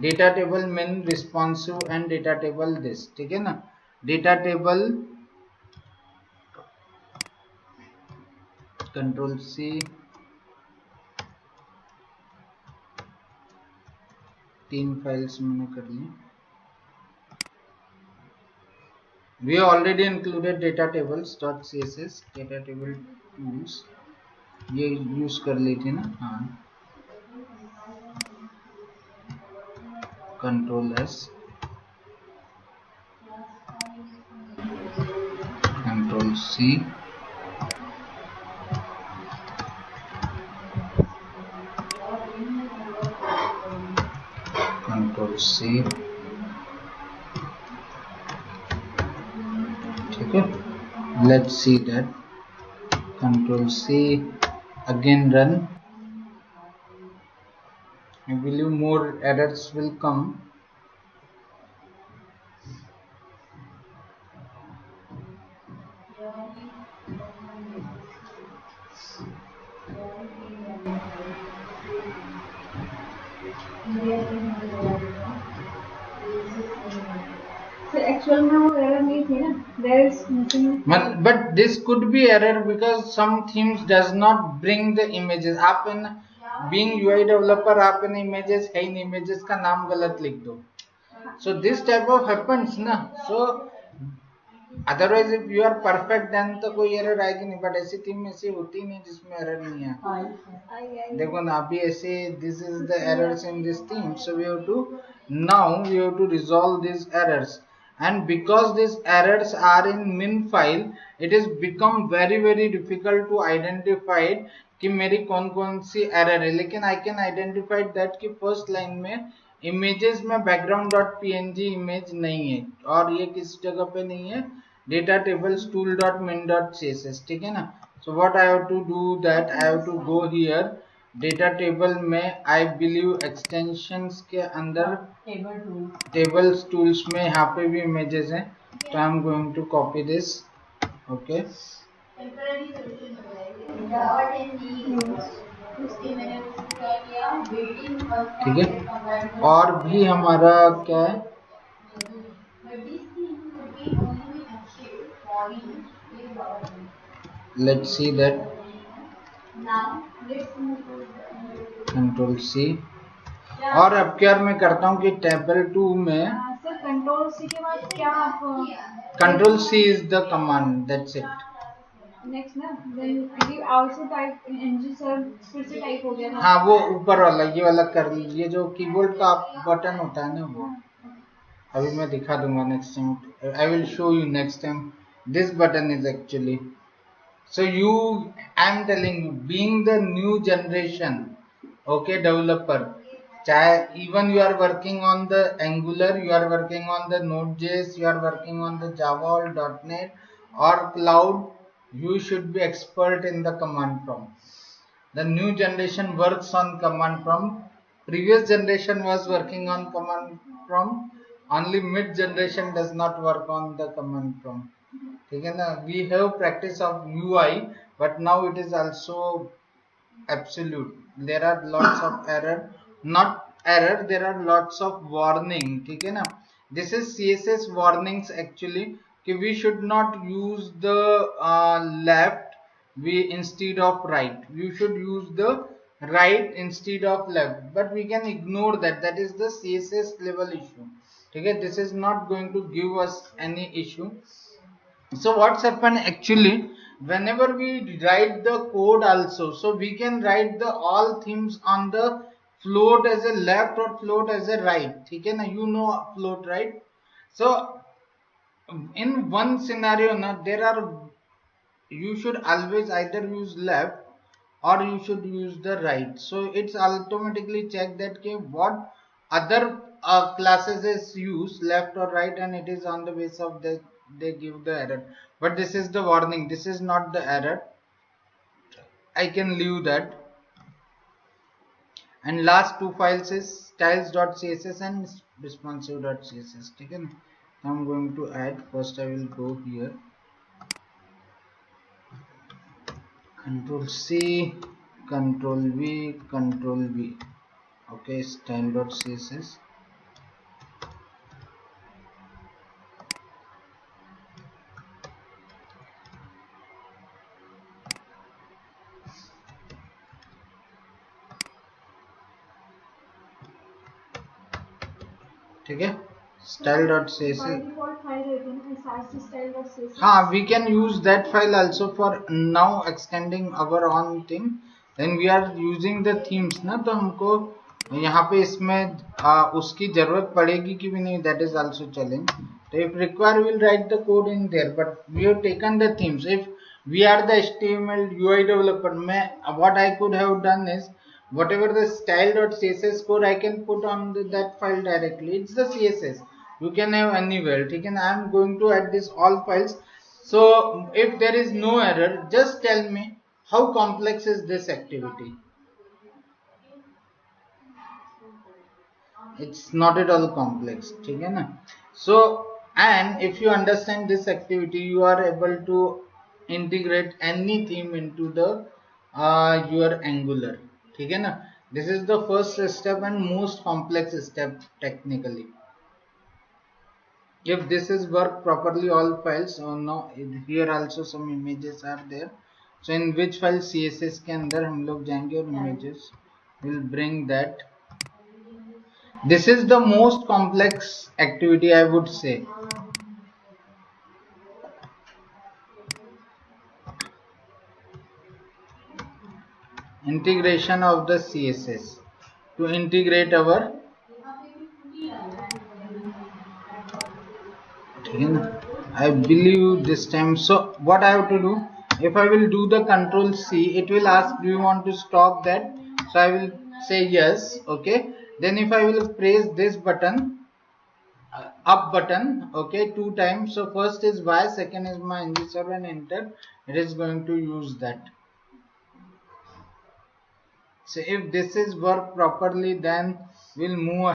Data table main responsive and data table this, ठीक है ना। Data table control C, 3 files मैंने कर ली। We already included data tables .css, data table tools, ये use कर ली थी ना। हाँ, control S, control C, control C, ठीक है। Let's see that, control C, again run. I believe more errors will come. Actual में वो एरर नहीं थी ना, there is missing. But this could be error because some themes does not bring the images. आप इन being UI developer आप इन images है, इन images का नाम गलत लिख दो, so this type of happens ना। so otherwise if you are perfect then तो कोई एरर आएगी नहीं, बट ऐसी थीम ऐसी होती नहीं जिसमें एरर नहीं है। देखो ना अभी ऐसे this is the errors in this theme, so we have to resolve these errors, and because these errors are in min file it is become very difficult to identify कि मेरी कौन कौन सी एरर है। लेकिन आई कैन आइडेंटिफाई दैट कि first line में images में background dot PNG image नहीं है, और ये किस जगह पे नहीं है, data tables tool dot min dot css, ठीक है ना। So what I have to do that, I have to go here data table में, आई बिलीव एक्सटेंशंस के अंदर टेबल्स टूल्स में यहाँ पे भी इमेजेस हैं, तो I am going to copy this, okay. ठीक है, और भी हमारा क्या है, let's see that, control C, और अब क्या मैं करता हूँ कि टेबल 2 में सर कंट्रोल सी के बाद क्या आप control C is the command, that's it. Next ना, then I also type NG sir, फिर से टाइप हो गया था। हाँ वो ऊपर वाला ये वाला कर लीजिए, जो कीबोर्ड का बटन होता है ना वो, अभी मैं दिखा दूंगा next time, I will show you next time, this button is actually, so you, I am telling you, being the new generation, okay, developer, चाहे even you are working on the Angular, you are working on the Node.js, you are working on the Java or .NET or cloud, you should be expert in the command prompt. The new generation works on command prompt, previous generation was working on command prompt, only mid generation does not work on the command prompt, ठीक है ना। We have practice of UI but now it is also absolute, there are lots of error, not error, there are lots of warning, ठीक है ना। This is CSS warnings actually, कि we should not use the left we instead of right, we should use the right instead of left, but we can ignore that, that is the css level issue, ठीक है, this is not going to give us any issue। So what's happened actually, whenever we write the code also, so we can write the all themes on the float as a left or float as a right, ठीक है ना, you know float, right? So in one scenario na, there are, you should always either use left or you should use the right, so it's automatically check that okay, what other classes is used left or right, and it is on the basis of that they give the error, but this is the warning, this is not the error, I can leave that। and last two files is styles.css and responsive.css, ठीक है ना। I'm going to add, first I will go here, control C, control V, control V, okay, style.css, ठीक है, style.css. By default file रहती है ना sassy style.css. हाँ, we can use that file also for now extending our own thing. Then we are using the themes ना, तो हमको यहाँ पे इसमें उसकी जरूरत पड़ेगी कि भी नहीं, that is also challenge. So if required, we'll write the code in there. But we have taken the themes. If we are the HTML UI developer, what I could have done is whatever the style.css code I can put on that file directly. It's the CSS. You can have anywhere. ठीक है ना? I am going to add this all files. So if there is no error, just tell me how complex is this activity. It's not at all complex. ठीक है ना? So, and if you understand this activity, you are able to integrate any theme into the your Angular. ठीक है ना? This is the first step and most complex step technically. If this is work properly, all files, no, here also some images are there. So in which file CSS के अंदर हम लोग जाएंगे और images will bring that. This is the most complex activity, I would say. Integration of the CSS to integrate our, I believe this time. So what I have to do, if I will do the control C, it will ask, do you want to stop that? So I will say yes. Okay, then if I will press this button, up button, okay, 2 times. So first is Y, second is my ng-server, and enter. It is going to use that. So if this is work properly, then we'll move